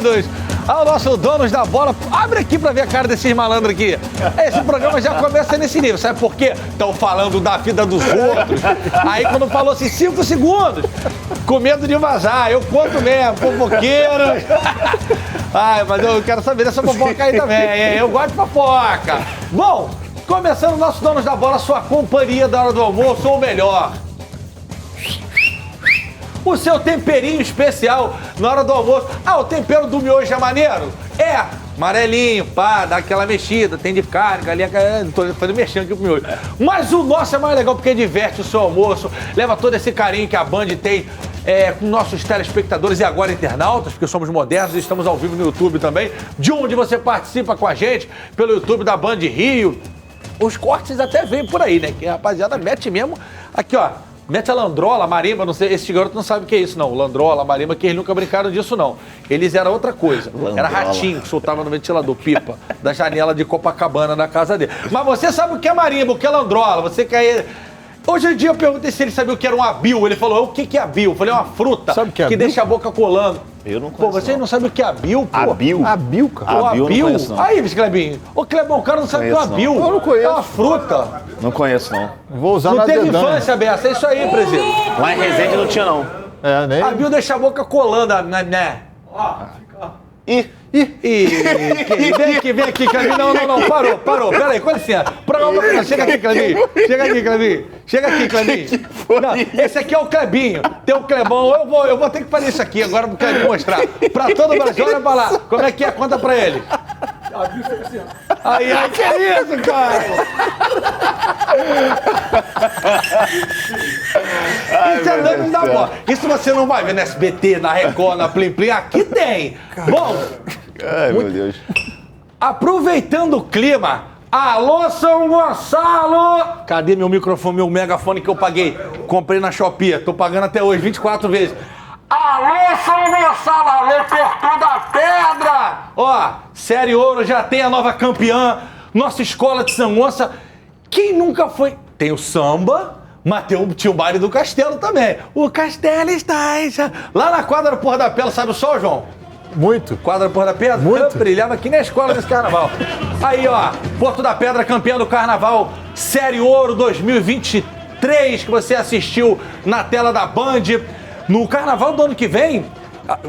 bem-vindos ao nosso Donos da Bola. Abre aqui pra ver a cara desses malandros aqui. Esse programa já começa nesse nível, sabe por quê? Estão falando da vida dos outros. Aí quando falou assim, 5 segundos, com medo de vazar, eu conto mesmo, fofoqueiro. Ai, mas eu quero saber dessa fofoca aí também, eu gosto de fofoca. Bom, começando o nosso Donos da Bola, sua companhia da hora do almoço, ou melhor, o seu temperinho especial na hora do almoço. Ah, o tempero do miojo é maneiro? É, amarelinho, pá, dá aquela mexida, tem de carne, galinha, tô fazendo mexendo aqui pro miojo. Mas o nosso é mais legal porque diverte o seu almoço, leva todo esse carinho que a Band tem com nossos telespectadores e agora internautas, porque somos modernos e estamos ao vivo no YouTube também, de onde você participa com a gente, pelo YouTube da Band Rio. Os cortes até vêm por aí, né? Que a rapaziada mete mesmo, aqui ó, mete a landrola, a marimba, não sei, esses garotos não sabem o que é isso, não. Landrola, a marimba, que eles nunca brincaram disso, não. Eles eram outra coisa. Landrola. Era ratinho que soltava no ventilador, pipa, da janela de Copacabana na casa dele. Mas você sabe o que é marimba, o que é landrola, você quer... Hoje em dia eu perguntei se ele sabia o que era um abil. Ele falou, o que é abil? Eu falei, é uma fruta que deixa a boca colando. Eu não conheço. Pô, vocês não sabem o que é abil, pô? Abil? Abil, cara. O abil? Não conheço, não. Aí, Clebinho. Ô, Clebão, o cara não sabe o que é abil. Eu não conheço. É uma fruta. Não conheço, não. Vou usar Não na teve dedão. infância, Bessa. É isso aí, presidente. Lá em Resende não tinha, não. É, nem... Abil deixa a boca colando, né? Ih, Vem aqui, Clebinho. Não, parou. Pera aí, com licença. Chega aqui, Clebinho. Chega aqui, Clebinho. Não, esse aqui é o Clebinho. Tem o Clebão. Eu vou ter que fazer isso aqui agora pro Clebinho mostrar. Pra todo o Brasil, olha pra lá. Como é que é? Conta pra ele. Aí, que é isso, cara? Isso é Donos da Bola. Isso você não vai ver no SBT, na Record, na Plim Plim. Aqui tem. Bom... ai, meu Deus. Aproveitando o clima, alô, São Gonçalo! Cadê meu microfone, meu megafone que eu paguei? Comprei na Shopee, tô pagando até hoje, 24 vezes. Alô, São Gonçalo, alô, Porto da Pedra! Ó, Série Ouro já tem a nova campeã, nossa escola de São Gonçalo. Quem nunca foi? Tem o samba, mas tinha o baile do Castelo também. O Castelo está lá na quadra do Porto da Pedra, sabe o sol, João? Muito. Quadra Porto da Pedra? Muito. Eu brilhava aqui na escola nesse carnaval. Aí, ó, Porto da Pedra, campeão do carnaval, Série Ouro 2023, que você assistiu na tela da Band. No carnaval do ano que vem,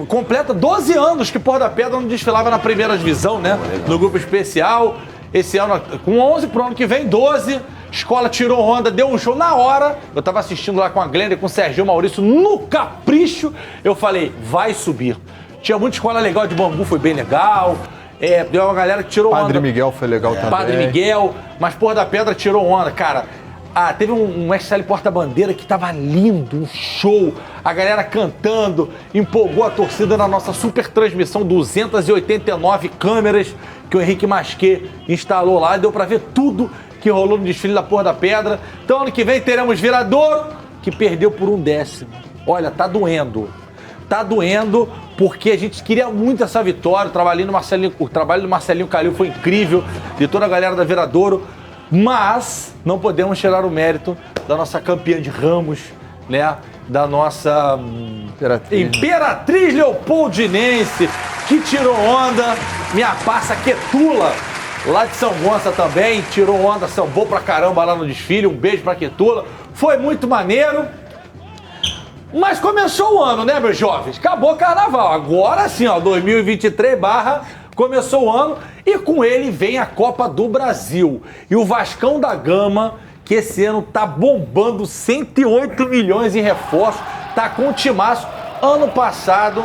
completa 12 anos que Porto da Pedra não desfilava na primeira divisão, né? No grupo especial. Esse ano, com 11 pro ano que vem, 12. Escola tirou onda, deu um show na hora. Eu tava assistindo lá com a Glenda e com o Serginho Maurício no Capricho. Eu falei, vai subir. Tinha muita escola legal de Bangu, foi bem legal. Deu uma galera que tirou onda. Padre Miguel foi legal também. Padre Miguel, mas Porto da Pedra tirou onda, cara. Teve um SL Porta-Bandeira que tava lindo, um show. A galera cantando, empolgou a torcida na nossa super transmissão, 289 câmeras que o Henrique Masquet instalou lá. E deu pra ver tudo que rolou no desfile da Porto da Pedra. Então ano que vem teremos Viradouro, que perdeu por 1/10. Olha, tá doendo. Tá doendo, porque a gente queria muito essa vitória. O trabalho do Marcelinho Calil foi incrível, de toda a galera da Viradouro. Mas não podemos tirar o mérito da nossa campeã de ramos, né? Da nossa Imperatriz Leopoldinense, que tirou onda. Minha parça Quetula, lá de São Gonçalo também, tirou onda, sambou pra caramba lá no desfile. Um beijo pra Quetula. Foi muito maneiro. Mas começou o ano, né, meus jovens? Acabou o carnaval. Agora sim, ó, 2023 começou o ano e com ele vem a Copa do Brasil. E o Vascão da Gama, que esse ano tá bombando 108 milhões em reforço, tá com o timaço. Ano passado,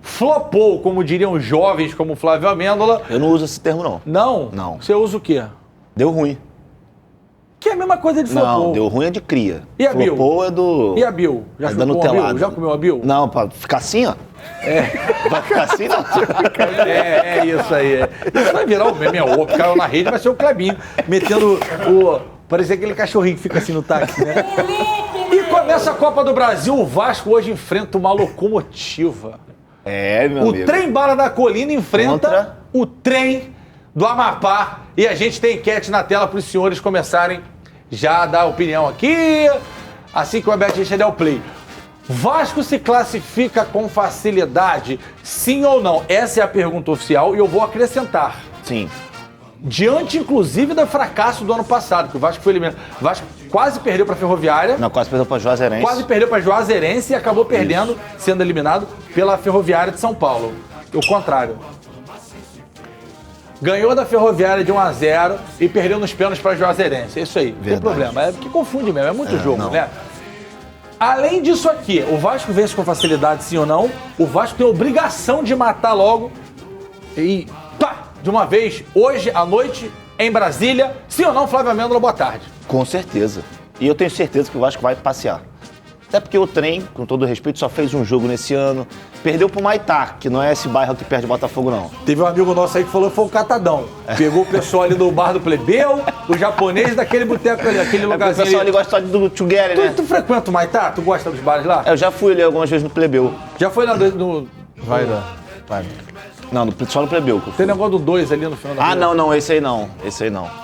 flopou, como diriam jovens como o Flávio Amêndola. Eu não uso esse termo, não. Não? Não. Você usa o quê? Deu ruim. Que é a mesma coisa de flopou. Não, deu ruim é de cria. E a Bil? Flopou é do... E a Bil? Já da chupou a Bil? Nutelada. Já comeu a Bil? Não, pra ficar assim, ó. Vai ficar assim, não? É isso aí. Isso vai virar o meme, o caiu na rede, vai ser o Clebinho, metendo o... Parecia aquele cachorrinho que fica assim no táxi, né? E começa a Copa do Brasil, o Vasco hoje enfrenta uma locomotiva. Meu amigo. O trem bala da colina enfrenta o trem do Amapá. E a gente tem enquete na tela para os senhores começarem já a dar opinião aqui, assim que o Alberto der o play. Vasco se classifica com facilidade, sim ou não? Essa é a pergunta oficial e eu vou acrescentar. Sim. Diante, inclusive, do fracasso do ano passado, que o Vasco foi eliminado. O Vasco quase perdeu para a Ferroviária. Não, quase perdeu para Juazeirense. Quase perdeu para Juazeirense e acabou perdendo, sendo eliminado pela Ferroviária de São Paulo. O contrário. Ganhou da Ferroviária de 1-0 e perdeu nos pênaltis para Juazeirense. É isso aí, não tem problema. É que confunde mesmo, é muito jogo, não. né? Além disso aqui, o Vasco vence com facilidade, sim ou não? O Vasco tem a obrigação de matar logo e pá, de uma vez, hoje à noite, em Brasília. Sim ou não, Flávio Amêndola, boa tarde. Com certeza. E eu tenho certeza que o Vasco vai passear. Até porque o trem, com todo respeito, só fez um jogo nesse ano. Perdeu pro Maitá, que não é esse bairro que perde Botafogo, não. Teve um amigo nosso aí que falou que foi o Catadão. Pegou o pessoal ali do bar do Plebeu, o japonês daquele boteco ali, aquele lugarzinho O pessoal ali ali. gosta do Tchugueri, né? Tu frequenta o Maitá? Tu gosta dos bares lá? Eu já fui ali algumas vezes no Plebeu. Já foi lá no... Vai dar. Vai. Não, só no Plebeu. Tem negócio do 2 ali no final da rua. Não, esse aí não.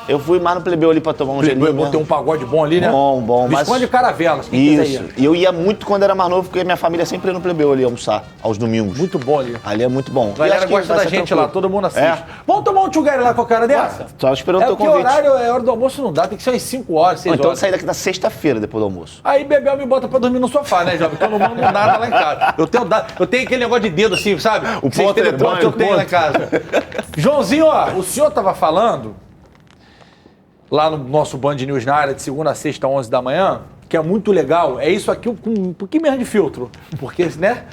Eu fui mais no Plebeu ali pra tomar um gelinho. Plebeu tem um pagode bom ali, né? Bom. Visconde Caravelas, quem quiser Isso. ir. E eu ia muito quando era mais novo, porque minha família sempre ia no Plebeu ali almoçar, aos domingos. Muito bom ali. Ali é muito bom. A galera gosta da gente lá, todo mundo assiste. Vamos tomar um tchugari lá com a cara dessa? Tava esperando o teu porque o convite. horário, hora do almoço não dá, tem que ser umas 5 horas, 6 Então eu horas. saí daqui na sexta-feira, depois do almoço. Aí Bebel me bota pra dormir no sofá, né, jovem? Porque eu não mando nada lá em casa. Eu tenho aquele negócio de dedo assim, sabe? O ponto eletrônico que eu tenho lá em casa. Joãozinho, ó, o senhor tava falando lá no nosso Band News na área de segunda a sexta, 11 da manhã, que é muito legal. É isso aqui com um pouquinho menos de filtro. Porque, né?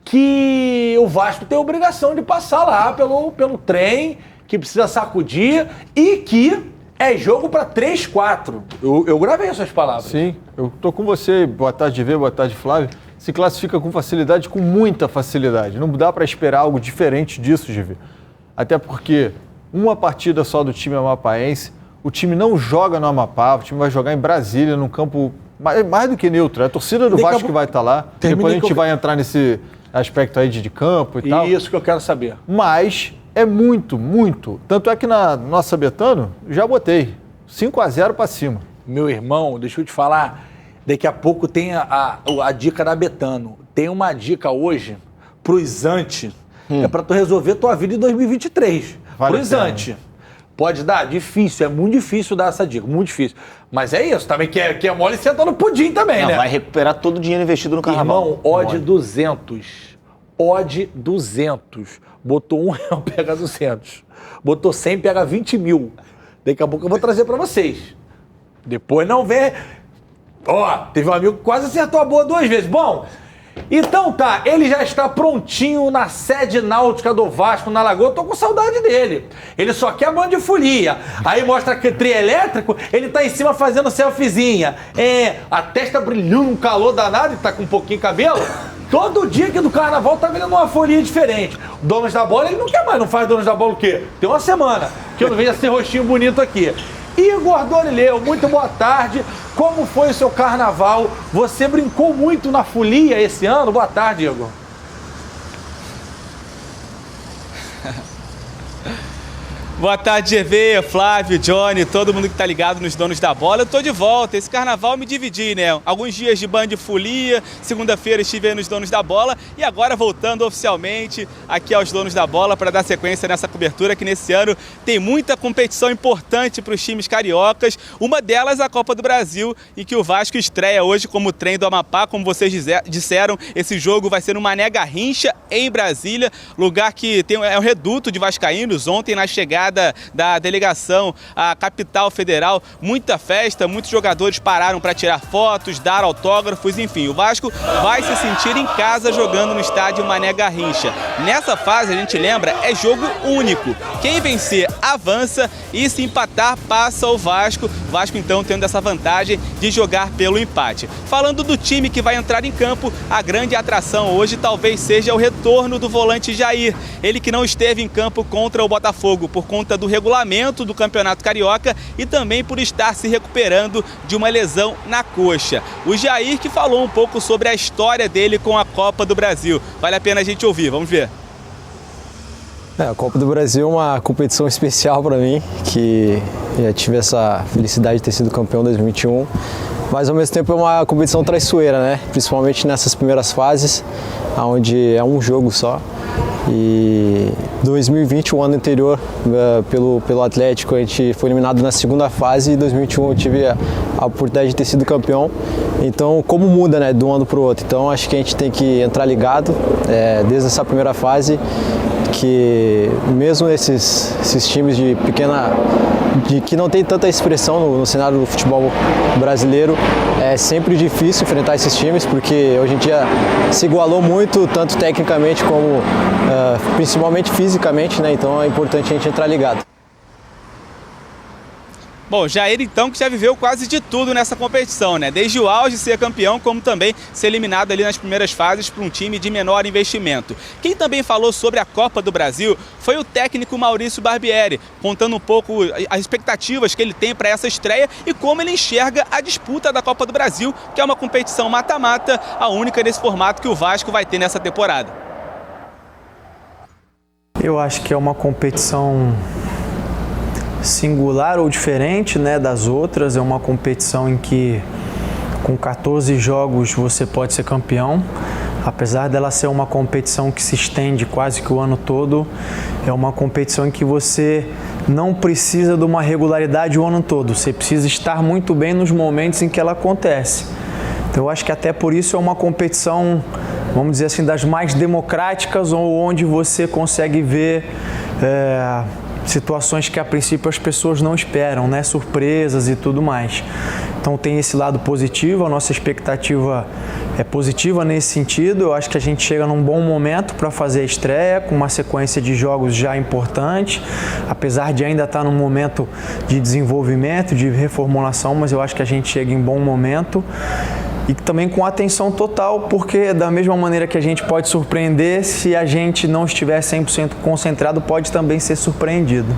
Que o Vasco tem a obrigação de passar lá pelo trem, que precisa sacudir e que é jogo pra 3-4. Eu gravei essas palavras. Sim, eu tô com você. Boa tarde, GV, boa tarde, Flávio. Se classifica com facilidade, com muita facilidade. Não dá para esperar algo diferente disso, GV. Até porque uma partida só do time amapaense, o time não joga no Amapá, o time vai jogar em Brasília, num campo mais do que neutro. É a torcida do Vasco que vai estar lá. Depois a gente vai entrar nesse aspecto aí de campo e tal. Isso que eu quero saber. Mas é muito. Tanto é que na nossa Betano, já botei 5-0 para cima. Meu irmão, deixa eu te falar, daqui a pouco tem a dica da Betano. Tem uma dica hoje pro Isante, é pra tu resolver tua vida em 2023. Pro Isante. Pode dar? Difícil, é muito difícil dar essa dica, muito difícil. Mas é isso, também que é mole senta no pudim também, né? Vai recuperar todo o dinheiro investido no carnaval. Irmão, odd 200. Odd 200. Botou R$1, pega 200. Botou 100, pega 20 mil. Daqui a pouco eu vou trazer pra vocês. Depois não vê. Ó, teve um amigo que quase acertou a boa 2 vezes. Bom, então tá, ele já está prontinho na sede náutica do Vasco, na Lagoa. Eu tô com saudade dele. Ele só quer banho de folia. Aí mostra que trio elétrico, ele tá em cima fazendo selfiezinha. A testa brilhando, um calor danado, e tá com um pouquinho de cabelo. Todo dia aqui do carnaval tá vendo uma folia diferente. Donos da bola, ele não quer mais, não faz donos da bola o quê? Tem uma semana que eu não vejo esse rostinho bonito aqui. Igor Dorileu, muito boa tarde. Como foi o seu carnaval? Você brincou muito na folia esse ano? Boa tarde, Igor. Boa tarde, GV, Flávio, Johnny, todo mundo que tá ligado nos donos da bola. Eu tô de volta. Esse carnaval eu me dividi, né? Alguns dias de band de folia, segunda-feira estive aí nos donos da bola e agora voltando oficialmente aqui aos donos da bola para dar sequência nessa cobertura que nesse ano tem muita competição importante para os times cariocas. Uma delas a Copa do Brasil, em que o Vasco estreia hoje como trem do Amapá, como vocês disseram. Esse jogo vai ser no Mané Garrincha, em Brasília, lugar que é o reduto de vascaínos. Ontem, na chegada da delegação à capital federal, muita festa, muitos jogadores pararam para tirar fotos, dar autógrafos, enfim, o Vasco vai se sentir em casa jogando no estádio Mané Garrincha. Nessa fase, a gente lembra, é jogo único. Quem vencer avança e se empatar passa o Vasco. Vasco então tendo essa vantagem de jogar pelo empate. Falando do time que vai entrar em campo, a grande atração hoje talvez seja o retorno do volante Jair. Ele que não esteve em campo contra o Botafogo por conta do regulamento do Campeonato Carioca e também por estar se recuperando de uma lesão na coxa. O Jair que falou um pouco sobre a história dele com a Copa do Brasil. Vale a pena a gente ouvir, vamos ver. A Copa do Brasil é uma competição especial para mim, que já tive essa felicidade de ter sido campeão em 2021. mas ao mesmo tempo é uma competição traiçoeira, né? Principalmente nessas primeiras fases, onde é um jogo só. E 2020, o ano anterior, pelo Atlético, a gente foi eliminado na segunda fase e 2021 eu tive a oportunidade de ter sido campeão. Então, como muda, né, de um ano para o outro? Então, acho que a gente tem que entrar ligado desde essa primeira fase, que mesmo esses times de pequena, que não tem tanta expressão no cenário do futebol brasileiro, é sempre difícil enfrentar esses times, porque hoje em dia se igualou muito, tanto tecnicamente como principalmente fisicamente, né? Então é importante a gente entrar ligado. Bom, Jair então que já viveu quase de tudo nessa competição, né? Desde o auge ser campeão, como também ser eliminado ali nas primeiras fases por um time de menor investimento. Quem também falou sobre a Copa do Brasil foi o técnico Maurício Barbieri, contando um pouco as expectativas que ele tem para essa estreia e como ele enxerga a disputa da Copa do Brasil, que é uma competição mata-mata, a única desse formato que o Vasco vai ter nessa temporada. Eu acho que é uma competição singular ou diferente, né, das outras. É uma competição em que com 14 jogos você pode ser campeão. Apesar dela ser uma competição que se estende quase que o ano todo, é uma competição em que você não precisa de uma regularidade o ano todo. Você precisa estar muito bem nos momentos em que ela acontece. Então eu acho que até por isso é uma competição, vamos dizer assim, das mais democráticas, ou onde você consegue ver situações que a princípio as pessoas não esperam, né? Surpresas e tudo mais. Então tem esse lado positivo, a nossa expectativa é positiva nesse sentido. Eu acho que a gente chega num bom momento para fazer a estreia, com uma sequência de jogos já importante, apesar de ainda estar num momento de desenvolvimento, de reformulação, mas eu acho que a gente chega em bom momento. E também com atenção total, porque da mesma maneira que a gente pode surpreender, se a gente não estiver 100% concentrado, pode também ser surpreendido.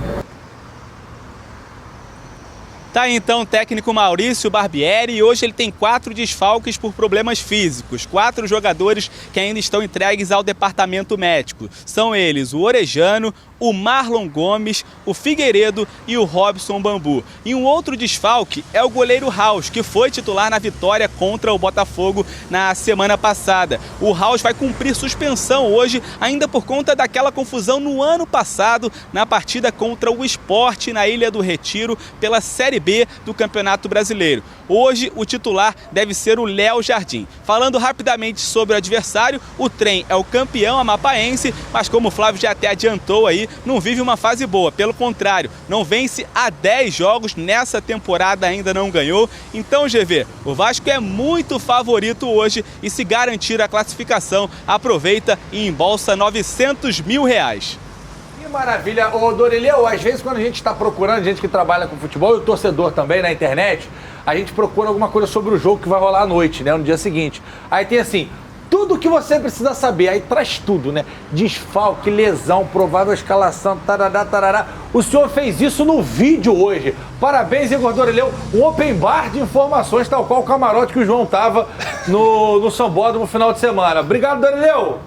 Tá aí então o técnico Maurício Barbieri, e hoje ele tem 4 desfalques por problemas físicos, 4 jogadores que ainda estão entregues ao departamento médico. São eles o Orejano, o Marlon Gomes, o Figueiredo e o Robson Bambu. E um outro desfalque é o goleiro Raus, que foi titular na vitória contra o Botafogo na semana passada. O Raus vai cumprir suspensão hoje, ainda por conta daquela confusão no ano passado, na partida contra o Sport na Ilha do Retiro, pela Série B do Campeonato Brasileiro. Hoje, o titular deve ser o Léo Jardim. Falando rapidamente sobre o adversário, o Trem é o campeão amapaense, mas como o Flávio já até adiantou aí, não vive uma fase boa. Pelo contrário, não vence há 10 jogos, nessa temporada ainda não ganhou. Então, GV, o Vasco é muito favorito hoje e, se garantir a classificação, aproveita e embolsa R$900 mil. Que maravilha. Ô, Dorileu, às vezes quando a gente está procurando, gente que trabalha com futebol e o torcedor também na internet, a gente procura alguma coisa sobre o jogo que vai rolar à noite, né, no dia seguinte. Aí tem assim, tudo o que você precisa saber, aí traz tudo, né? Desfalque, lesão, provável escalação, tarará, tarará. O senhor fez isso no vídeo hoje. Parabéns, Igor Dorileu. Um open bar de informações, tal qual o camarote que o João tava no Sambódromo no final de semana. Obrigado, Dorileu.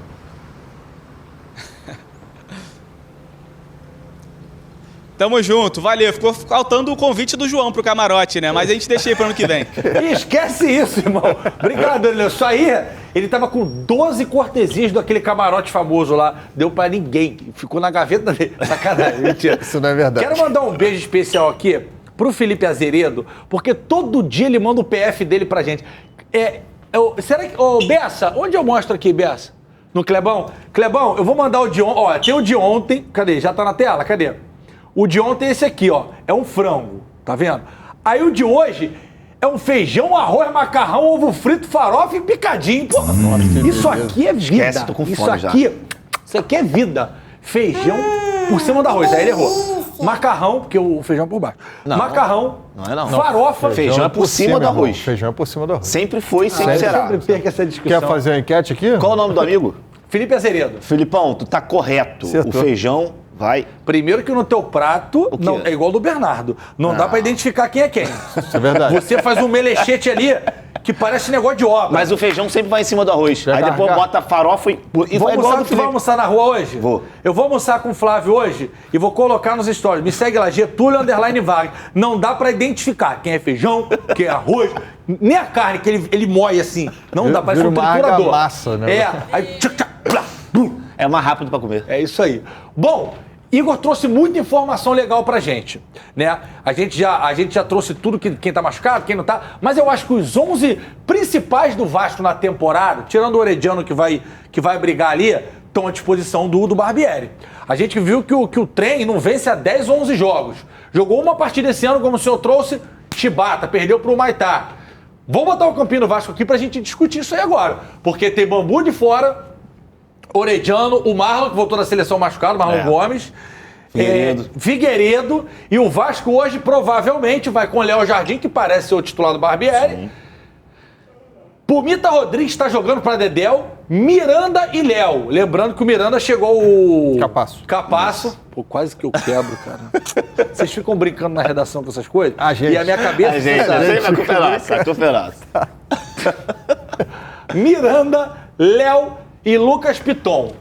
Tamo junto, valeu. Ficou faltando o convite do João pro camarote, né? Mas a gente deixa aí pro ano que vem. Esquece isso, irmão. Obrigado, Dorileu. Isso aí, ele tava com 12 cortesias daquele camarote famoso lá. Deu pra ninguém. Ficou na gaveta dele. Sacanagem, mentira. Isso não é verdade. Quero mandar um beijo especial aqui pro Felipe Azeredo, porque todo dia ele manda o PF dele pra gente. Será que... Ô, Bessa, onde eu mostro aqui, Bessa? No Clebão? Clebão, eu vou mandar o de ontem. Ó, tem o de ontem. Cadê? Já tá na tela? Cadê? O de ontem é esse aqui, ó. É um frango, tá vendo? Aí o de hoje é um feijão, arroz, macarrão, ovo frito, farofa e picadinho. Pô, isso aqui é vida. Esquece, tô com fome já. Isso aqui é vida. Feijão por cima do arroz. Aí ele errou. Macarrão, porque o feijão é por baixo. Não, macarrão, não é não. farofa. Feijão é por cima do arroz. Feijão é por cima do arroz. Sempre foi e sempre será. Sempre perca essa discussão. Quer fazer uma enquete aqui? Qual o nome do amigo? Felipe Azeredo. Filipão, tu tá correto. Acertou. O feijão vai... Primeiro que no teu prato não, é igual do Bernardo. Não dá pra identificar quem é quem. Isso é verdade. Você faz um melechete ali que parece negócio de obra. Mas o feijão sempre vai em cima do arroz. Aí depois bota farofa e Vou almoçar, tu vai almoçar na rua hoje? Vou. Eu vou almoçar com o Flávio hoje e vou colocar nos stories. Me segue lá, Getúlio_Vargas. Não dá pra identificar quem é feijão, quem é arroz, nem a carne que ele moe assim. Não dá, parece um triturador. Massa, né? Aí... É mais rápido pra comer. É isso aí. Bom, Igor trouxe muita informação legal pra gente, né? A gente já trouxe tudo, quem tá machucado, quem não tá, mas eu acho que os 11 principais do Vasco na temporada, tirando o Orediano que vai brigar ali, estão à disposição do Barbieri. A gente viu que o trem não vence há 10 ou 11 jogos. Jogou uma partida esse ano, como o senhor trouxe, Chibata, perdeu pro Maitá. Vamos botar o campinho do Vasco aqui pra gente discutir isso aí agora, porque tem Bambu de fora, Orediano, o Marlon, que voltou da seleção machucado, Marlon Gomes, Figueiredo, e o Vasco hoje provavelmente vai com o Léo Jardim, que parece ser o titular do Barbieri. Sim. Pumita Rodrigues está jogando para Dedéu, Miranda e Léo. Lembrando que o Miranda chegou o... Capasso. Pô, quase que eu quebro, cara. Vocês ficam brincando na redação com essas coisas? E a minha cabeça... A cooperança. Miranda, Léo e Lucas Piton.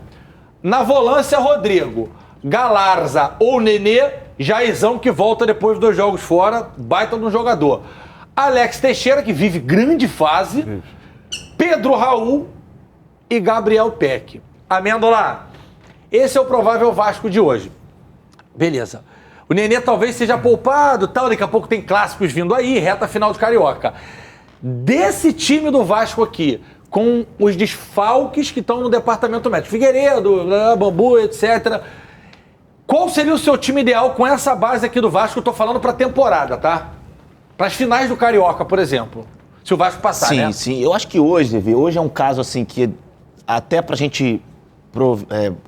Na volância, Rodrigo, Galarza ou Nenê, Jairzão, que volta depois dos 2 jogos fora, baita no jogador. Alex Teixeira, que vive grande fase, Pedro Raul e Gabriel Peck. Amêndola, esse é o provável Vasco de hoje. Beleza. O Nenê talvez seja poupado, tal, daqui a pouco tem clássicos vindo aí, reta final de Carioca. Desse time do Vasco aqui, com os desfalques que estão no departamento médico, Figueiredo, Bambu, etc. Qual seria o seu time ideal com essa base aqui do Vasco? Eu tô falando pra temporada, tá? Para as finais do Carioca, por exemplo. Se o Vasco passar, né? Sim. Eu acho que hoje é um caso assim que até pra gente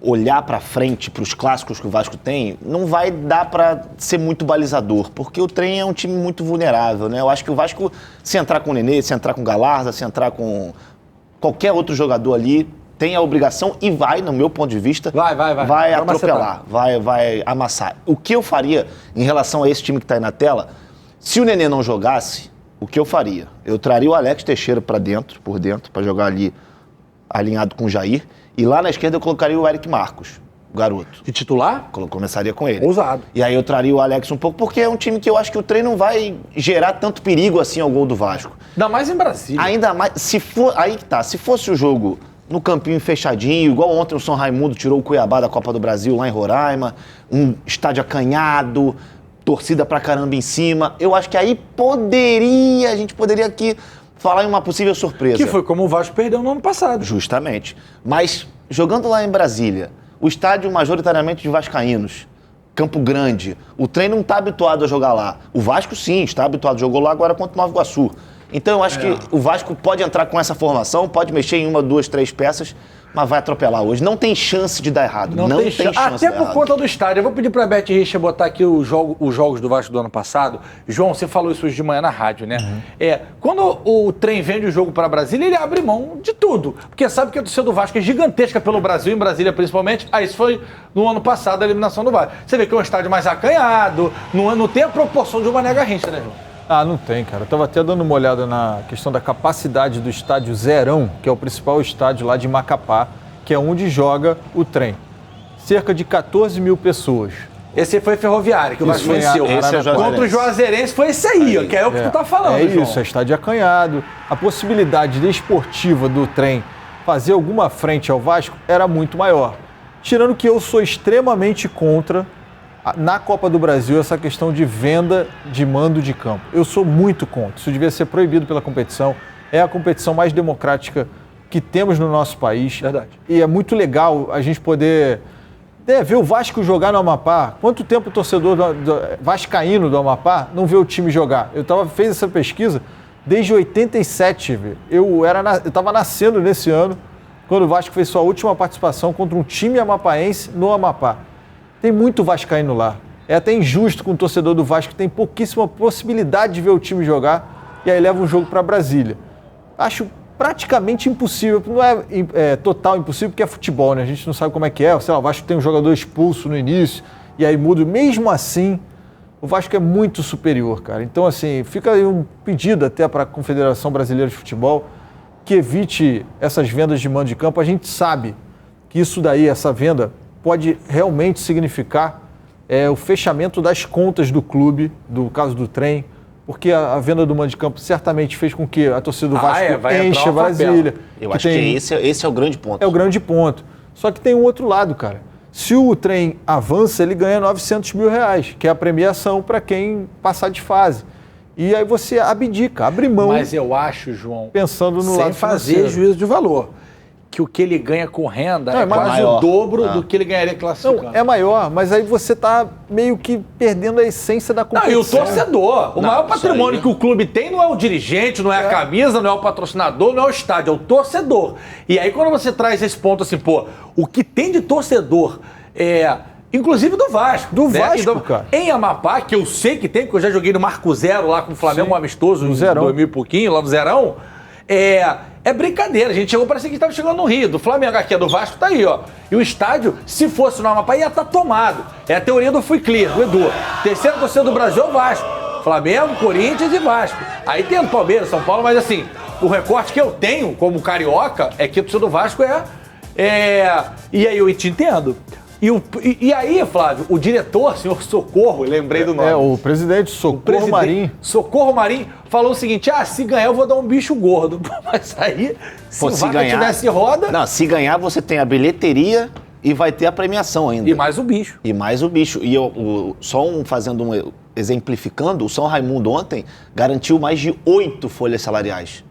olhar pra frente, pros clássicos que o Vasco tem, não vai dar pra ser muito balizador, porque o trem é um time muito vulnerável, né? Eu acho que o Vasco, se entrar com o Nenê, se entrar com o Galarza, se entrar com qualquer outro jogador ali, tem a obrigação e vai, no meu ponto de vista, vai atropelar, vai amassar. O que eu faria em relação a esse time que está aí na tela, se o Nenê não jogasse, o que eu faria? Eu traria o Alex Teixeira por dentro, para jogar ali alinhado com o Jair, e lá na esquerda eu colocaria o Eric Marcos, o garoto. De titular? Começaria com ele. Ousado. E aí eu traria o Alex um pouco, porque é um time que eu acho que o treino não vai gerar tanto perigo assim ao gol do Vasco. Ainda mais em Brasília. Ainda mais, se fosse o jogo no campinho fechadinho, igual ontem o São Raimundo tirou o Cuiabá da Copa do Brasil lá em Roraima, um estádio acanhado, torcida pra caramba em cima, eu acho que aí a gente poderia aqui falar em uma possível surpresa. Que foi como o Vasco perdeu no ano passado. Justamente. Mas, jogando lá em Brasília, o estádio majoritariamente de vascaínos, Campo Grande, o treino não está habituado a jogar lá. O Vasco, sim, está habituado, jogou lá agora contra o Nova Iguaçu. Então, eu acho que o Vasco pode entrar com essa formação, pode mexer em 1, 2, 3 peças, mas vai atropelar hoje. Não tem chance de dar errado. Não tem chance Até por conta do estádio. Eu vou pedir pra Beth Richa botar aqui os jogos do Vasco do ano passado. João, você falou isso hoje de manhã na rádio, né? Quando o trem vende o jogo para Brasília, ele abre mão de tudo. Porque sabe que a torcida do Vasco é gigantesca pelo Brasil, em Brasília principalmente. Isso foi no ano passado, a eliminação do Vasco. Você vê que é um estádio mais acanhado, não tem a proporção de uma Mané Garrincha, né, João? Não tem, cara. Eu tava até dando uma olhada na questão da capacidade do estádio Zerão, que é o principal estádio lá de Macapá, que é onde joga o trem. Cerca de 14 mil pessoas. Esse foi Ferroviário, que o Vasco venceu. Contra o Juazeirense foi esse aí, ó, que é o que tu tá falando, João. Isso, é estádio acanhado. A possibilidade desportiva do trem fazer alguma frente ao Vasco era muito maior. Tirando que eu sou extremamente contra, na Copa do Brasil, essa questão de venda de mando de campo. Eu sou muito contra. Isso devia ser proibido pela competição. É a competição mais democrática que temos no nosso país. Verdade. E é muito legal a gente poder ver o Vasco jogar no Amapá. Quanto tempo o torcedor vascaíno do Amapá não vê o time jogar? Fez essa pesquisa desde 87. Eu estava nascendo nesse ano, quando o Vasco fez sua última participação contra um time amapaense no Amapá. Tem muito vascaíno lá. É até injusto com o torcedor do Vasco que tem pouquíssima possibilidade de ver o time jogar e aí leva um jogo para Brasília. Acho praticamente impossível. Não é total impossível porque é futebol, né? A gente não sabe como é que é. Sei lá, o Vasco tem um jogador expulso no início e aí muda. Mesmo assim, o Vasco é muito superior, cara. Então, assim, fica aí um pedido até para a Confederação Brasileira de Futebol que evite essas vendas de mando de campo. A gente sabe que isso daí, essa venda, pode realmente significar o fechamento das contas do clube, do caso do trem, porque a venda do mando de campo certamente fez com que a torcida do Vasco encha Brasília. Eu acho que esse é o grande ponto. É o grande ponto. Só que tem um outro lado, cara. Se o trem avança, ele ganha R$900 mil, que é a premiação para quem passar de fase. E aí você abdica, abre mão. Mas eu acho, João, pensando no lado sem fazer financeiro, juízo de valor, que o que ele ganha com renda é quase maior. o dobro do que ele ganharia classificando. Não, é maior, mas aí você tá meio que perdendo a essência da competição. Não, e o torcedor. O maior patrimônio que o clube tem não é o dirigente, não é a camisa, não é o patrocinador, não é o estádio, é o torcedor. E aí quando você traz esse ponto assim, pô, o que tem de torcedor inclusive do Vasco. Do Vasco, cara. Em Amapá, que eu sei que tem, porque eu já joguei no Marco Zero lá com o Flamengo, um amistoso, no em Zerão. 2000 e pouquinho, lá no Zerão. É brincadeira. A gente chegou, parecia que estava chegando no Rio. Do Flamengo aqui, do Vasco tá aí, ó. E o estádio, se fosse no Amapá, ia estar tomado. É a teoria do Fui Clear, do Edu. Terceira torcida do Brasil é o Vasco. Flamengo, Corinthians e Vasco. Aí tem o Palmeiras, São Paulo, mas assim, o recorte que eu tenho como carioca é que a torcida do Vasco E aí eu te entendo. E aí, Flávio, o diretor, senhor Socorro, lembrei do nome. O presidente Socorro Marim. Socorro Marim falou o seguinte, se ganhar eu vou dar um bicho gordo. Mas aí, se o Vasco tivesse roda... Não, se ganhar você tem a bilheteria e vai ter a premiação ainda. E mais o bicho. E exemplificando, o São Raimundo ontem garantiu mais de 8 folhas salariais,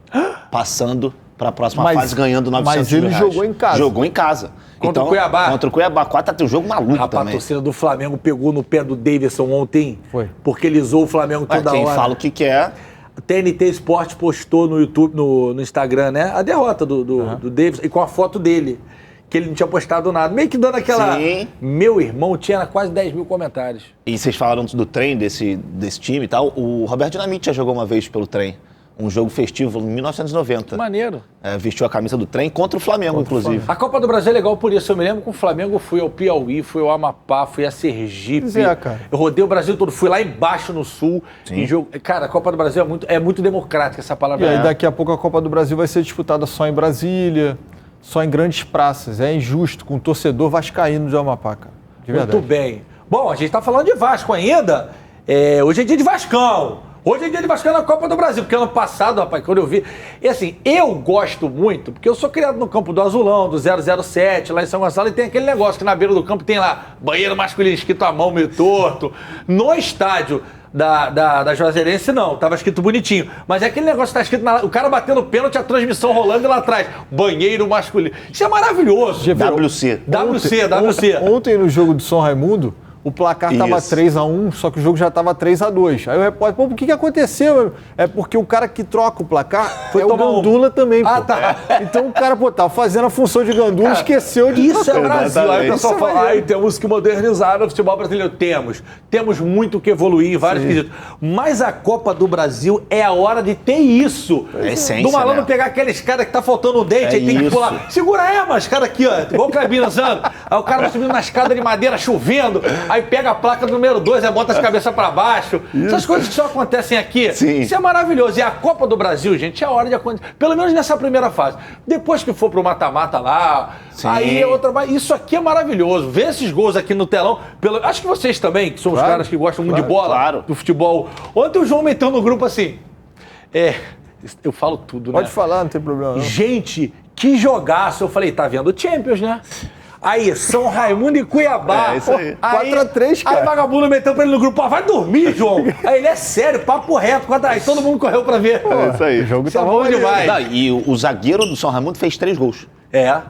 passando para a próxima fase, ganhando R$900 mil. Mas ele jogou em casa. Jogou em casa. Contra o Cuiabá. Contra o Cuiabá. 4x3, um jogo maluco Rapaz, também. A torcida do Flamengo pegou no pé do Davidson ontem. Foi. Porque ele zoou o Flamengo toda hora. Quem fala o que quer... A TNT Esporte postou no YouTube, no Instagram, né? A derrota do Davidson, e com a foto dele. Que ele não tinha postado nada. Meio que dando aquela... Sim. Meu irmão tinha quase 10 mil comentários. E vocês falaram do trem, desse time e tal. O Roberto Dinamite já jogou uma vez pelo trem. Um jogo festivo em 1990. Maneiro. Vestiu a camisa do trem contra o Flamengo, inclusive. A Copa do Brasil é legal por isso. Eu me lembro que com o Flamengo eu fui ao Piauí, fui ao Amapá, fui a Sergipe. Cara. Eu rodei o Brasil todo. Fui lá embaixo no Sul. Em jogo... Cara, a Copa do Brasil é muito democrática, essa palavra. E aí daqui a pouco a Copa do Brasil vai ser disputada só em Brasília, só em grandes praças. É injusto com o torcedor vascaíno de Amapá, cara. De verdade. Muito bem. Bom, a gente tá falando de Vasco ainda. Hoje é dia de Vascão. Hoje é dia de Vasco na Copa do Brasil, porque ano passado, rapaz, quando eu vi... E assim, eu gosto muito, porque eu sou criado no campo do Azulão, do 007, lá em São Gonçalo, e tem aquele negócio que na beira do campo tem lá, banheiro masculino escrito à mão, meio torto. No estádio da Juazeirense, não, tava escrito bonitinho. Mas é aquele negócio que tá escrito, o cara batendo pênalti, a transmissão rolando e lá atrás, banheiro masculino. Isso é maravilhoso. WC. Ontem no jogo do São Raimundo, o placar estava 3x1, só que o jogo já estava 3x2. Aí o repórter, o que aconteceu? É porque o cara que troca o placar foi o Gandula também, pô. Tá. Então o cara, tava fazendo a função de Gandula e esqueceu de... Isso é Brasil. Aí o pessoal fala, é temos que modernizar o futebol brasileiro. Temos muito que evoluir em vários quesitos. Mas a Copa do Brasil é a hora de ter isso. É essência, do malandro, né? Pegar aqueles caras que tá faltando um dente, aí tem que pular. Segura mas cara aqui, ó, igual o Clebinho usando. Aí o cara vai subindo na escada de madeira, chovendo. Aí pega a placa do número 2, aí bota as cabeças pra baixo. Essas coisas que só acontecem aqui. Sim. Isso é maravilhoso. E a Copa do Brasil, gente, é a hora de acontecer. Pelo menos nessa primeira fase. Depois que for pro mata-mata lá, aí é outra... Isso aqui é maravilhoso. Ver esses gols aqui no telão. Acho que vocês também, que são os caras que gostam muito de bola, do futebol. Ontem o João meteu no grupo assim... Eu falo tudo, né? Pode falar, não tem problema não. Gente, que jogaço. Eu falei, tá vendo o Champions, né? Aí, São Raimundo e Cuiabá. Isso aí. 4x3, cara. Aí o vagabundo meteu pra ele no grupo, vai dormir, João. Aí ele, é sério, papo reto. Aí todo mundo correu pra ver. Isso aí. O jogo tá bom demais. Não, e o zagueiro do São Raimundo fez 3 gols.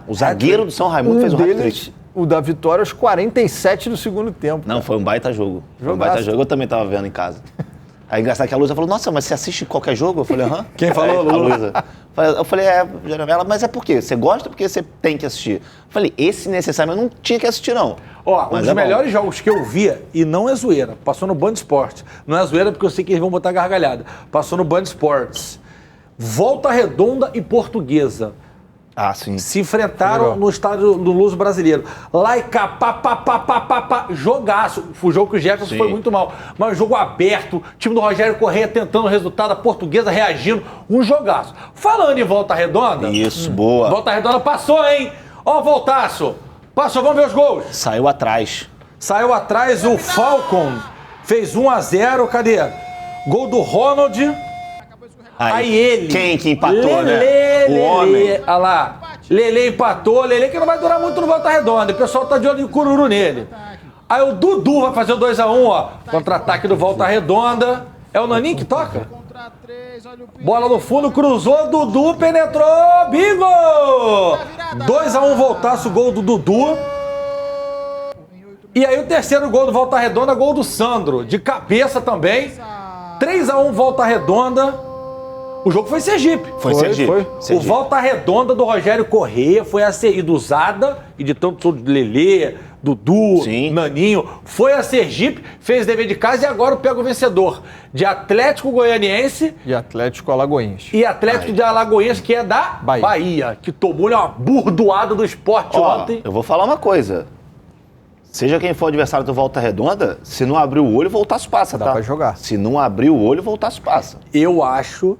O zagueiro do São Raimundo fez um hat-trick. O da vitória aos 47 do segundo tempo. Não, foi um baita jogo. Foi um baita jogo. Eu também tava vendo em casa. Aí engraçado que a Luísa falou, nossa, mas você assiste qualquer jogo? Eu falei, aham. Quem falou? A Luísa. Eu falei, ela, mas é por quê? Você gosta porque você tem que assistir? Eu falei, esse necessariamente eu não tinha que assistir, não. Um dos melhores jogos que eu via, e não é zoeira, passou no Band Esportes. Não é zoeira porque eu sei que eles vão botar gargalhada. Passou no Band Esportes. Volta Redonda e Portuguesa. Ah, sim. Se enfrentaram Legal. no estádio do Luso Brasileiro. Lá e cá, jogaço. O jogo que o Jefferson foi muito mal. Mas jogo aberto, o time do Rogério Correia tentando o resultado, a Portuguesa reagindo. Um jogaço. Falando em Volta Redonda... Isso, boa. Volta Redonda passou, hein? Ó o Voltaço. Passou, vamos ver os gols. Saiu atrás. Saiu atrás o Falcon. Fez 1-0, cadê? Gol do Ronald. Aí ele. Quem que empatou, Lelê, né? O homem. Olha lá. Lelê empatou. Lelê que não vai durar muito no Volta Redonda. O pessoal tá de olho em cururu nele. Aí o Dudu vai fazer o 2-1, ó. Contra-ataque do Volta Redonda. É o Naninho que toca? Bola no fundo, cruzou, Dudu penetrou, bingo! 2-1 Voltaço, gol do Dudu. E aí o terceiro gol do Volta Redonda, gol do Sandro, de cabeça também. 3-1 Volta Redonda. O jogo foi em Sergipe. Foi Sergipe. O Volta Redonda do Rogério Correia foi a ser usada, e de tanto Lelê, Dudu, Sim. Naninho, foi a Sergipe, fez dever de casa e agora pega o vencedor de Atlético Goianiense E Atlético Alagoinhas. e Atlético de Alagoinhas, que é da Bahia, que tomou uma burdoada do Sport ontem. Eu vou falar uma coisa. Seja quem for o adversário do Volta Redonda, se não abrir o olho, Voltaço passa, Dá tá? pra jogar. Se não abrir o olho, Voltaço passa. Eu acho...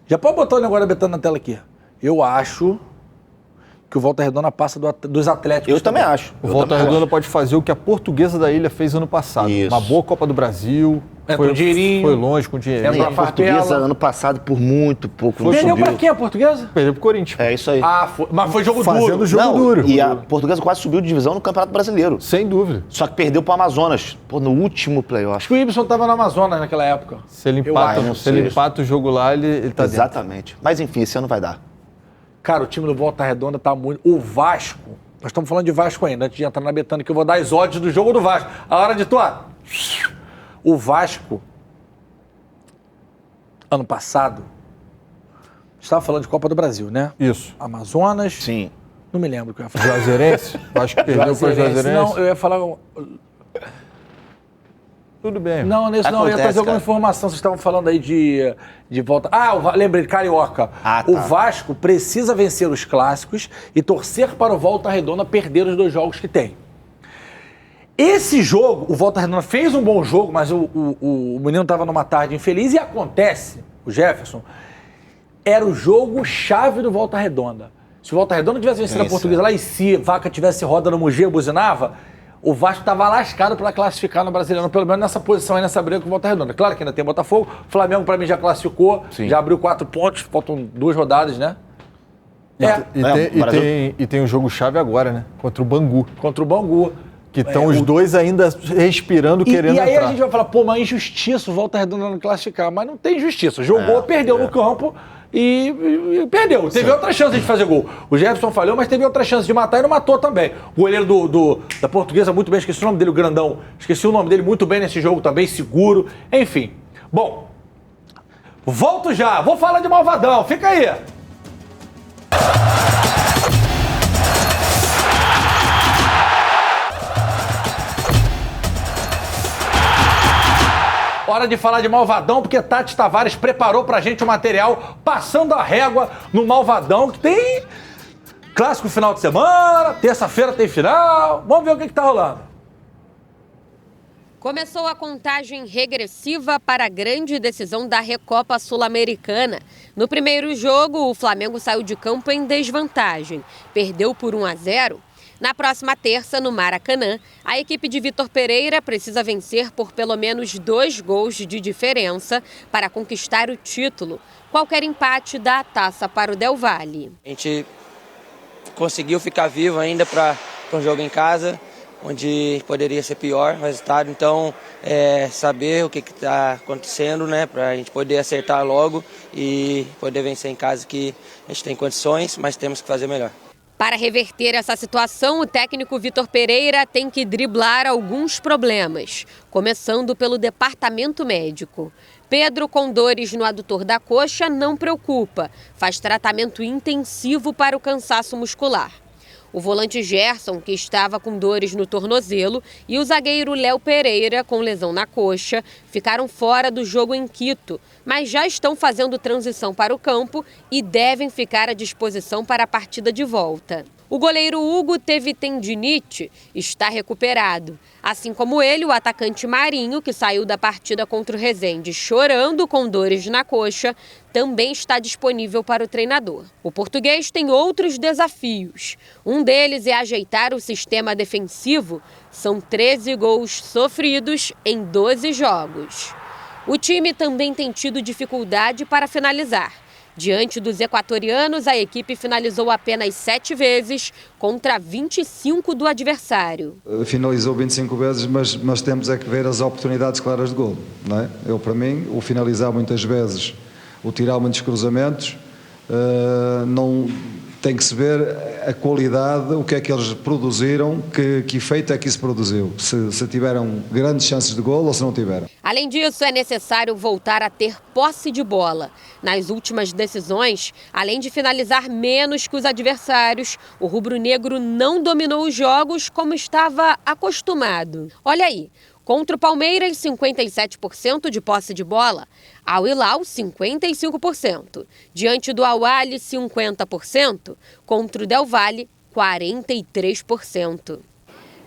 Já pode botar o negócio da Betânia na tela aqui. Eu acho que o Volta Redonda passa dos Atléticos. Eu também acho. O Volta Redonda pode fazer o que a Portuguesa da Ilha fez ano passado. Isso. Uma boa Copa do Brasil. Entra um dinheirinho. Foi longe com dinheiro. Entra E uma a Portuguesa, farpela. ano passado, por muito pouco, não Perdeu subiu. pra quem a Portuguesa? Perdeu pro Corinthians. É isso aí. Ah, mas foi jogo Fazendo duro. jogo Não, duro. E a Portuguesa quase subiu de divisão no Campeonato Brasileiro. Sem dúvida. Só que perdeu pro Amazonas. Pô, no último Acho playoff. que o Ibson tava no Amazonas naquela época. Se ele Eu empata, não se sei ele isso. empata o jogo lá, ele tá dentro. Exatamente. Mas enfim, esse ano vai dar. Cara, o time do Volta Redonda tá muito... O Vasco... Nós estamos falando de Vasco ainda, antes de entrar na Betânia, que eu vou dar as odds do jogo do Vasco. A hora de atuar. O Vasco, ano passado, estava falando de Copa do Brasil, né? Isso. Amazonas... Sim. Não me lembro o que eu ia falar. Juazeirense? Acho que perdeu pro Juazeirense. Não, eu ia falar... Tudo bem. Não, nisso não, eu ia Acontece, trazer alguma cara. informação. Vocês estavam falando aí de volta. Ah, lembrei, Carioca. Ah, tá. O Vasco precisa vencer os clássicos e torcer para o Volta Redonda perder os 2 jogos que tem. Esse jogo, o Volta Redonda fez um bom jogo, mas o menino estava numa tarde infeliz e acontece, o Jefferson, era o jogo chave do Volta Redonda. Se o Volta Redonda tivesse vencido a Isso. Portuguesa lá e se Vaca tivesse roda no Mugia e buzinava, o Vasco estava lascado para classificar no Brasileirão, pelo menos nessa posição aí, nessa briga com o Volta Redonda. Claro que ainda tem Botafogo, o Flamengo para mim já classificou, Sim. já abriu 4 pontos, faltam 2 rodadas, né? E tem um jogo-chave agora, né? Contra o Bangu. Contra o Bangu. Que estão os dois ainda respirando, querendo E aí entrar. a gente vai falar, pô, mas injustiça o Volta Redonda não classificar. Mas não tem injustiça. Jogou, perdeu no campo e perdeu. Teve outra chance de fazer gol. O Jefferson falhou, mas teve outra chance de matar e não matou também. O goleiro da Portuguesa, muito bem, esqueci o nome dele, o grandão. Esqueci o nome dele muito bem nesse jogo também, seguro. Enfim. Bom, volto já. Vou falar de Malvadão. Fica aí. Hora de falar de Malvadão, porque Tati Tavares preparou pra gente o material passando a régua no Malvadão, que tem clássico final de semana, terça-feira tem final. Vamos ver o que tá rolando. Começou a contagem regressiva para a grande decisão da Recopa Sul-Americana. No primeiro jogo, o Flamengo saiu de campo em desvantagem. Perdeu por 1-0. Na próxima terça, no Maracanã, a equipe de Vitor Pereira precisa vencer por pelo menos 2 gols de diferença para conquistar o título. Qualquer empate dá a taça para o Del Valle. A gente conseguiu ficar vivo ainda para um jogo em casa, onde poderia ser pior o resultado. Então, saber o que está acontecendo, né, para a gente poder acertar logo e poder vencer em casa, que a gente tem condições, mas temos que fazer melhor. Para reverter essa situação, o técnico Vitor Pereira tem que driblar alguns problemas, começando pelo departamento médico. Pedro, com dores no adutor da coxa, não preocupa, faz tratamento intensivo para o cansaço muscular. O volante Gerson, que estava com dores no tornozelo, e o zagueiro Léo Pereira, com lesão na coxa, ficaram fora do jogo em Quito, mas já estão fazendo transição para o campo e devem ficar à disposição para a partida de volta. O goleiro Hugo teve tendinite, está recuperado. Assim como ele, o atacante Marinho, que saiu da partida contra o Resende chorando com dores na coxa, também está disponível para o treinador. O português tem outros desafios. Um deles é ajeitar o sistema defensivo. São 13 gols sofridos em 12 jogos. O time também tem tido dificuldade para finalizar. Diante dos equatorianos, a equipe finalizou apenas 7 vezes contra 25 do adversário. Finalizou 25 vezes, mas temos é que ver as oportunidades claras de golo, não é? Para mim, o finalizar muitas vezes, o tirar muitos cruzamentos, não tem que se ver a qualidade, o que é que eles produziram, que efeito é que isso produziu, se tiveram grandes chances de golo ou se não tiveram. Além disso, é necessário voltar a ter posse de bola. Nas últimas decisões, além de finalizar menos que os adversários, o rubro-negro não dominou os jogos como estava acostumado. Olha aí. Contra o Palmeiras, 57% de posse de bola. Al Hilal, 55%. Diante do Al-Ahly, 50%. Contra o Del Valle, 43%.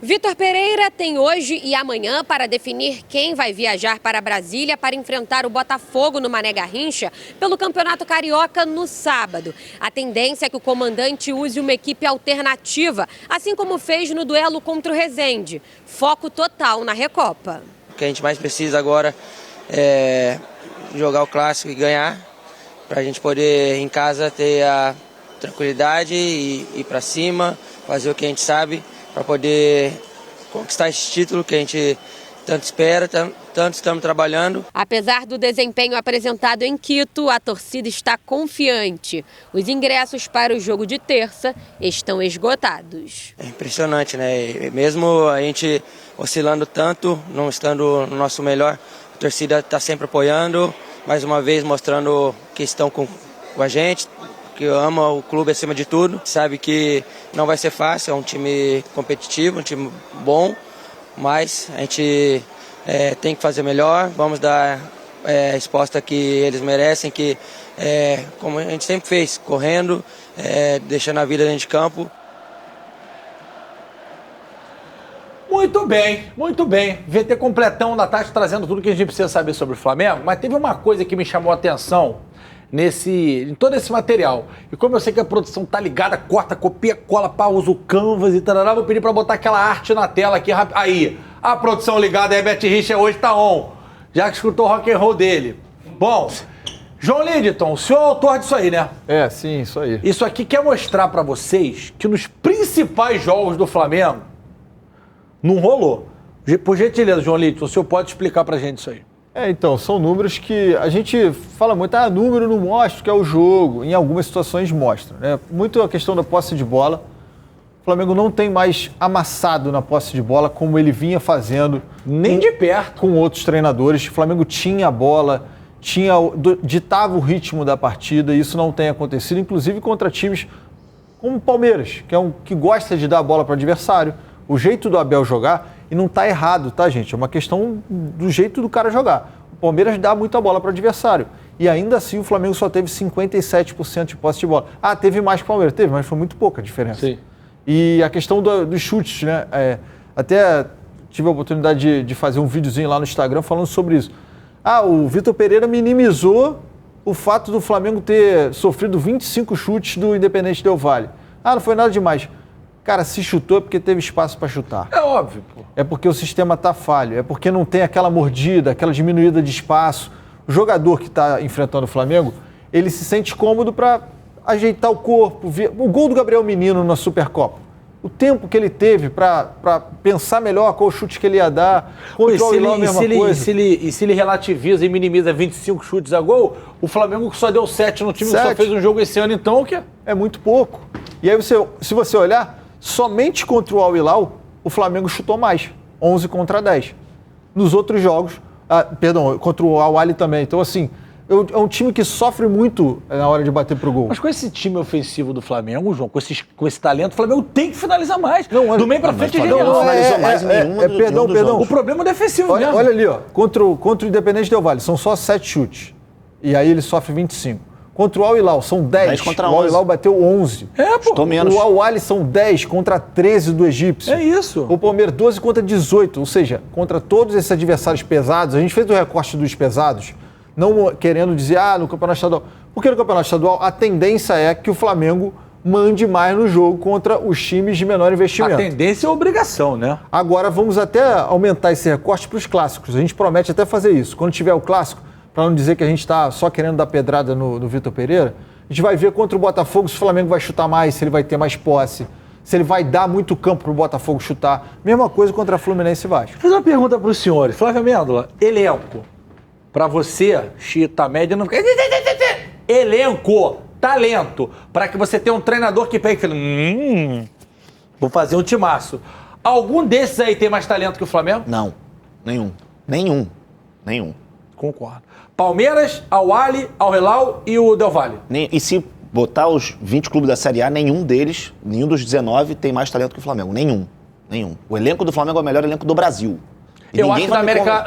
Vitor Pereira tem hoje e amanhã para definir quem vai viajar para Brasília para enfrentar o Botafogo no Mané Garrincha pelo Campeonato Carioca no sábado. A tendência é que o comandante use uma equipe alternativa, assim como fez no duelo contra o Resende. Foco total na Recopa. O que a gente mais precisa agora é jogar o clássico e ganhar, para a gente poder em casa ter a tranquilidade e ir para cima, fazer o que a gente sabe, para poder conquistar esse título que a gente tanto espera, tanto estamos trabalhando. Apesar do desempenho apresentado em Quito, a torcida está confiante. Os ingressos para o jogo de terça estão esgotados. É impressionante, né? Mesmo a gente oscilando tanto, não estando no nosso melhor, a torcida está sempre apoiando, mais uma vez mostrando que estão com a gente, que ama o clube acima de tudo, sabe que não vai ser fácil, é um time competitivo, um time bom, mas a gente tem que fazer melhor, vamos dar a resposta que eles merecem, que como a gente sempre fez, correndo, deixando a vida dentro de campo. Muito bem, muito bem. VT completão da tarde trazendo tudo que a gente precisa saber sobre o Flamengo, mas teve uma coisa que me chamou a atenção em todo esse material. E como eu sei que a produção tá ligada, corta, copia, cola, usa o Canvas e tal, vou pedir pra botar aquela arte na tela aqui rápido. Aí, a produção ligada, Herbert Richter hoje tá on. Já que escutou o rock and roll dele. Bom, João Lidton, o senhor é autor disso aí, né? Sim, isso aí. Isso aqui quer mostrar pra vocês que nos principais jogos do Flamengo não rolou. Por gentileza, João Lidton, o senhor pode explicar pra gente isso aí? Então, são números que a gente fala muito, número não mostra que é o jogo. Em algumas situações mostra, né? Muito a questão da posse de bola. O Flamengo não tem mais amassado na posse de bola como ele vinha fazendo. Nem de perto. Com outros treinadores. O Flamengo tinha a bola, ditava o ritmo da partida e isso não tem acontecido, inclusive contra times como o Palmeiras, que é que gosta de dar a bola para o adversário. O jeito do Abel jogar, e não está errado, tá, gente? É uma questão do jeito do cara jogar. O Palmeiras dá muita bola para o adversário. E ainda assim o Flamengo só teve 57% de posse de bola. Teve mais que o Palmeiras. Teve, mas foi muito pouca a diferença. Sim. E a questão dos chutes, né? Até tive a oportunidade de fazer um videozinho lá no Instagram falando sobre isso. O Vitor Pereira minimizou o fato do Flamengo ter sofrido 25 chutes do Independente Del Valle. Não foi nada demais. Cara, se chutou é porque teve espaço para chutar. É óbvio, pô. É porque o sistema tá falho, é porque não tem aquela mordida, aquela diminuída de espaço. O jogador que está enfrentando o Flamengo, ele se sente cômodo para ajeitar o corpo. O gol do Gabriel Menino na Supercopa. O tempo que ele teve para pensar melhor qual chute que ele ia dar. Contra o Hilal, a mesma coisa. E se ele relativiza e minimiza 25 chutes a gol, o Flamengo só deu 7 no time, que só fez um jogo esse ano, então o quê? É muito pouco. E aí, se você olhar, somente contra o Al Hilal, o Flamengo chutou mais, 11 contra 10. Nos outros jogos, contra o Al-Ahly também. Então, assim, É um time que sofre muito na hora de bater pro gol. Mas com esse time ofensivo do Flamengo, João, com esse talento, o Flamengo tem que finalizar mais. Não, do meio pra frente é Flamengo genial. não finalizou mais em nenhuma Perdão. O problema é defensivo mesmo. Olha ali, ó. Contra o Independente Del Valle, são só 7 chutes. E aí ele sofre 25. Contra o Al Hilal, são 10. 10 contra o Al 11. Hilal bateu 11. Estou menos. O Al Ahly são 10 contra 13 do egípcio. É isso. O Palmeiras 12 contra 18. Ou seja, contra todos esses adversários pesados, a gente fez o recorte dos pesados, não querendo dizer, no Campeonato Estadual. Porque no Campeonato Estadual, a tendência é que o Flamengo mande mais no jogo contra os times de menor investimento. A tendência é obrigação, né? Agora, vamos até aumentar esse recorte para os clássicos. A gente promete até fazer isso. Quando tiver o clássico, para não dizer que a gente está só querendo dar pedrada no Vitor Pereira, a gente vai ver contra o Botafogo se o Flamengo vai chutar mais, se ele vai ter mais posse, se ele vai dar muito campo para o Botafogo chutar. Mesma coisa contra a Fluminense e Vasco. Vou fazer uma pergunta para os senhores. Flávio Amêndola, elenco. Para você, chita média, não... Elenco, talento. Para que você tenha um treinador que pega e fala, vou fazer um timaço. Algum desses aí tem mais talento que o Flamengo? Não, nenhum. Concordo. Palmeiras, Al Ahly, Al Hilal e o Del Valle. E se botar os 20 clubes da Série A, nenhum dos 19 tem mais talento que o Flamengo. Nenhum. O elenco do Flamengo é o melhor elenco do Brasil. E eu acho que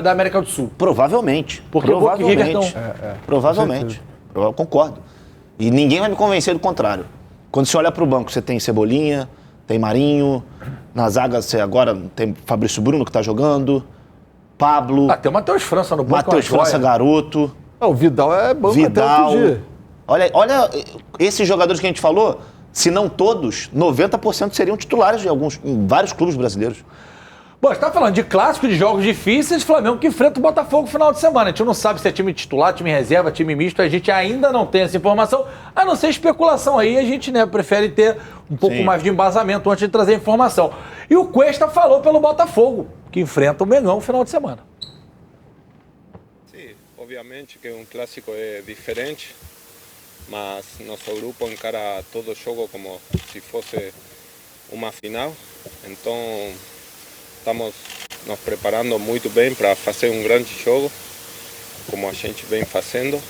da América do Sul. Provavelmente. Porque o Boca e River estão... Provavelmente. Eu concordo. E ninguém vai me convencer do contrário. Quando você olha para o banco, você tem Cebolinha, tem Marinho, na zaga você agora tem Fabrício Bruno que está jogando, Pablo... tem o Matheus França no banco. Matheus França, garoto. O Vidal é banco até outro dia. Olha, esses jogadores que a gente falou, se não todos, 90% seriam titulares em vários clubes brasileiros. Bom, você tá falando de clássico, de jogos difíceis, Flamengo que enfrenta o Botafogo no final de semana. A gente não sabe se é time titular, time reserva, time misto, a gente ainda não tem essa informação, a não ser especulação aí, a gente prefere ter um pouco mais de embasamento antes de trazer informação. E o Cuesta falou pelo Botafogo, que enfrenta o Mengão no final de semana. Sim, obviamente que um clássico é diferente, mas nosso grupo encara todo jogo como se fosse uma final, então estamos nos preparando muito bem para fazer um grande jogo, como a gente vem fazendo,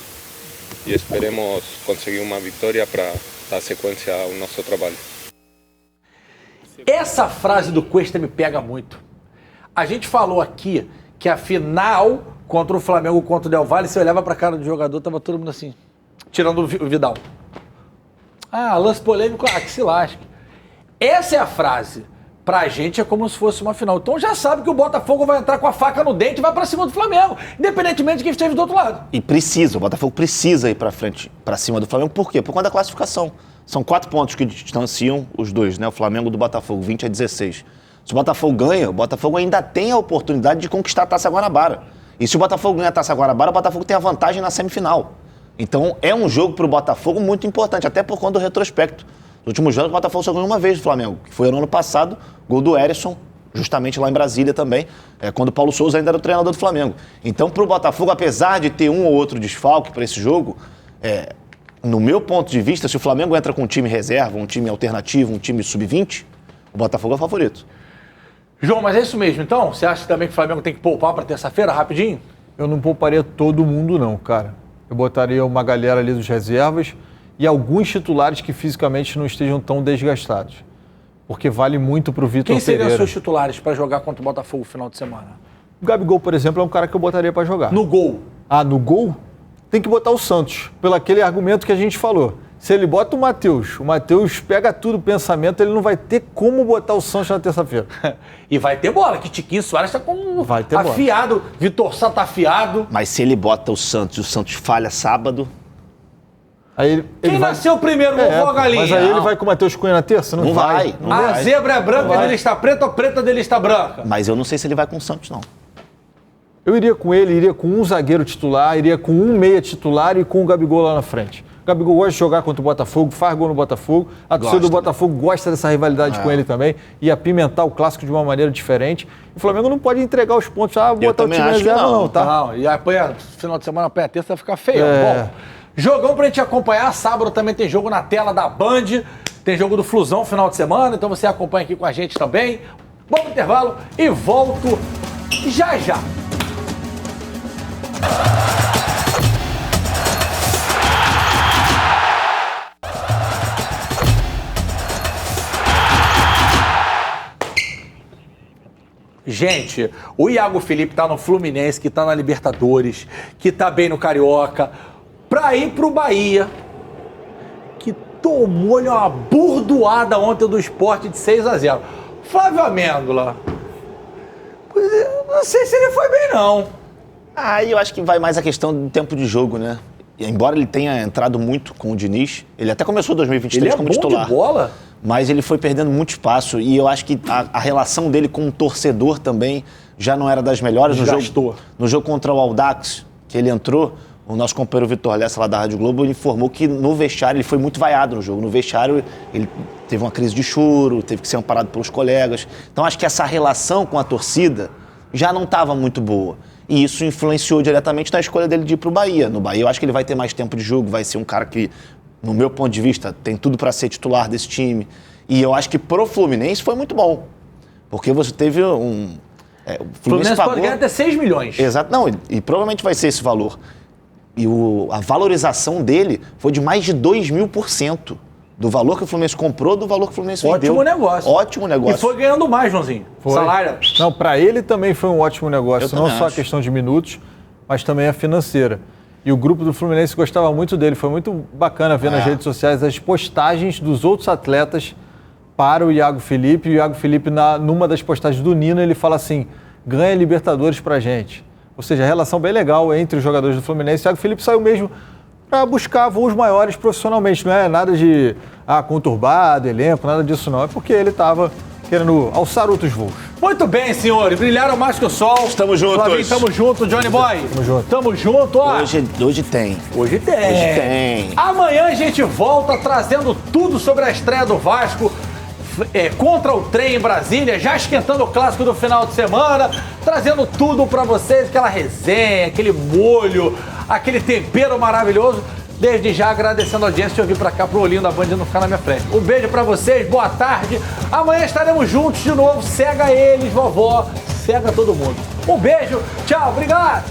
e esperemos conseguir uma vitória para dar sequência ao nosso trabalho. Essa frase do Cuesta me pega muito. A gente falou aqui que a final contra o Flamengo, contra o Del Valle, você olhava para a cara do jogador, tava todo mundo assim, tirando o Vidal. Lance polêmico, que se lasque. Essa é a frase. Pra gente é como se fosse uma final. Então já sabe que o Botafogo vai entrar com a faca no dente e vai pra cima do Flamengo, independentemente de quem esteja do outro lado. E o Botafogo precisa ir pra frente, pra cima do Flamengo. Por quê? Por conta da classificação. São 4 pontos que distanciam os dois, né? O Flamengo do Botafogo, 20-16. Se o Botafogo ganha, o Botafogo ainda tem a oportunidade de conquistar a Taça Guanabara. E se o Botafogo ganha a Taça Guanabara, o Botafogo tem a vantagem na semifinal. Então é um jogo pro Botafogo muito importante, até por conta do retrospecto. Nos últimos anos, o Botafogo só ganhou uma vez do Flamengo, que foi no ano passado, gol do Erisson, justamente lá em Brasília também, quando o Paulo Souza ainda era o treinador do Flamengo. Então, para o Botafogo, apesar de ter um ou outro desfalque para esse jogo, no meu ponto de vista, se o Flamengo entra com um time reserva, um time alternativo, um time sub-20, o Botafogo é o favorito. João, mas é isso mesmo, então? Você acha também que o Flamengo tem que poupar para terça-feira, rapidinho? Eu não pouparia todo mundo, não, cara. Eu botaria uma galera ali dos reservas e alguns titulares que fisicamente não estejam tão desgastados. Porque vale muito pro Vitor Pereira. Quem seriam os seus titulares para jogar contra o Botafogo no final de semana? O Gabigol, por exemplo, é um cara que eu botaria para jogar. No gol? No gol? Tem que botar o Santos, pelo aquele argumento que a gente falou. Se ele bota o Matheus pega tudo o pensamento, ele não vai ter como botar o Santos na terça-feira. E vai ter bola, que Tiquinho Soares está afiado, bola. Vitor Sá está afiado. Mas se ele bota o Santos e o Santos falha sábado... Aí Quem nasceu primeiro, vovó galinha? Mas aí ele vai com o Matheus Cunha na terça? Não vai. A zebra é branca dele está preta ou preta dele está branca? Mas eu não sei se ele vai com o Santos, não. Eu iria com ele, iria com um zagueiro titular, iria com um meia titular e com o Gabigol lá na frente. O Gabigol gosta de jogar contra o Botafogo, faz gol no Botafogo. A torcida do Botafogo gosta dessa rivalidade com ele também e apimentar o clássico de uma maneira diferente. O Flamengo não pode entregar os pontos, botar o time reserva não, tá? Não, e apanha, final de semana apanha terça, vai ficar feio. Bom, jogão pra gente acompanhar. Sábado também tem jogo na tela da Band. Tem jogo do Flusão final de semana. Então você acompanha aqui com a gente também. Bom intervalo e volto já já. Gente, o Iago Felipe tá no Fluminense, que tá na Libertadores, que tá bem no Carioca, pra ir pro Bahia, que tomou-lhe uma burdoada ontem do Sport de 6-0. Flávio Amêndola, não sei se ele foi bem, não. Aí eu acho que vai mais a questão do tempo de jogo, né? E embora ele tenha entrado muito com o Diniz, ele até começou 2023 como titular. De bola? Mas ele foi perdendo muito espaço e eu acho que a relação dele com o torcedor também já não era das melhores. No jogo contra o Audax, que ele entrou, o nosso companheiro Vitor Lessa, lá da Rádio Globo, informou que no vestiário ele foi muito vaiado no jogo. No vestiário ele teve uma crise de choro, teve que ser amparado pelos colegas. Então acho que essa relação com a torcida já não estava muito boa. E isso influenciou diretamente na escolha dele de ir para o Bahia. No Bahia eu acho que ele vai ter mais tempo de jogo, vai ser um cara que, no meu ponto de vista, tem tudo para ser titular desse time. E eu acho que pro Fluminense foi muito bom. Porque você teve o Fluminense pode ganhar até 6 milhões. Exato, não, e provavelmente vai ser esse valor. E a valorização dele foi de mais de 2.000%. Do valor que o Fluminense comprou, do valor que o Fluminense vendeu. Ótimo negócio. Ótimo negócio. E foi ganhando mais, Joãozinho. Foi. Salário. Não, para ele também foi um ótimo negócio. Eu Não também só a acho. questão de minutos, mas também a financeira. E o grupo do Fluminense gostava muito dele. Foi muito bacana ver nas redes sociais as postagens dos outros atletas para o Iago Felipe. E o Iago Felipe, numa das postagens do Nino, ele fala assim, ganha Libertadores pra gente. Ou seja, a relação bem legal entre os jogadores do Fluminense. O Iago Felipe saiu mesmo para buscar voos maiores profissionalmente. Não é nada de conturbado, elenco, nada disso não. É porque ele estava querendo alçar outros voos. Muito bem, senhores. Brilharam mais que o sol. Estamos juntos. Flavinho, estamos juntos. Johnny Boy. Tamo junto. Tamo junto, ó. Hoje tem. Hoje tem. Hoje tem. Amanhã a gente volta trazendo tudo sobre a estreia do Vasco contra o Trem em Brasília, já esquentando o clássico do final de semana, trazendo tudo pra vocês, aquela resenha, aquele molho, aquele tempero maravilhoso. Desde já agradecendo a audiência de eu vir pra cá pro olhinho da Band não ficar na minha frente. Um beijo pra vocês, boa tarde. Amanhã estaremos juntos de novo. Cega eles, vovó, cega todo mundo. Um beijo, tchau, obrigado.